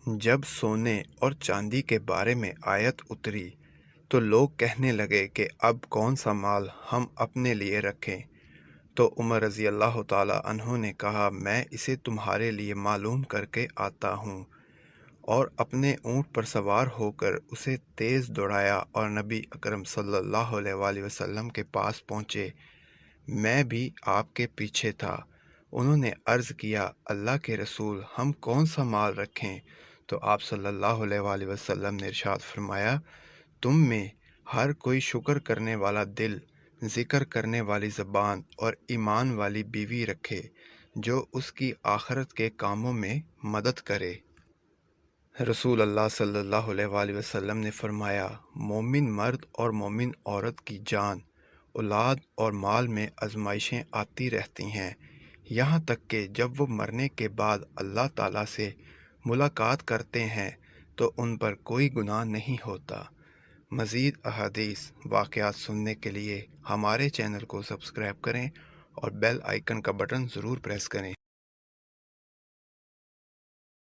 جب سونے اور چاندی کے بارے میں آیت اتری تو لوگ کہنے لگے کہ اب کون سا مال ہم اپنے لیے رکھیں، تو عمر رضی اللہ تعالیٰ عنہ نے کہا میں اسے تمہارے لیے معلوم کر کے آتا ہوں، اور اپنے اونٹ پر سوار ہو کر اسے تیز دوڑایا اور نبی اکرم صلی اللہ علیہ وآلہ وسلم کے پاس پہنچے۔ میں بھی آپ کے پیچھے تھا۔ انہوں نے عرض کیا اللہ کے رسول ہم کون سا مال رکھیں؟ تو آپ صلی اللہ علیہ وآلہ وسلم نے ارشاد فرمایا تم میں ہر کوئی شکر کرنے والا دل، ذکر کرنے والی زبان اور ایمان والی بیوی رکھے جو اس کی آخرت کے کاموں میں مدد کرے۔ رسول اللہ صلی اللہ علیہ وآلہ وسلم نے فرمایا مومن مرد اور مومن عورت کی جان، اولاد اور مال میں آزمائشیں آتی رہتی ہیں، یہاں تک کہ جب وہ مرنے کے بعد اللہ تعالیٰ سے ملاقات کرتے ہیں تو ان پر کوئی گناہ نہیں ہوتا۔ مزید احادیث واقعات سننے کے لیے ہمارے چینل کو سبسکرائب کریں اور بیل آئیکن کا بٹن ضرور پریس کریں۔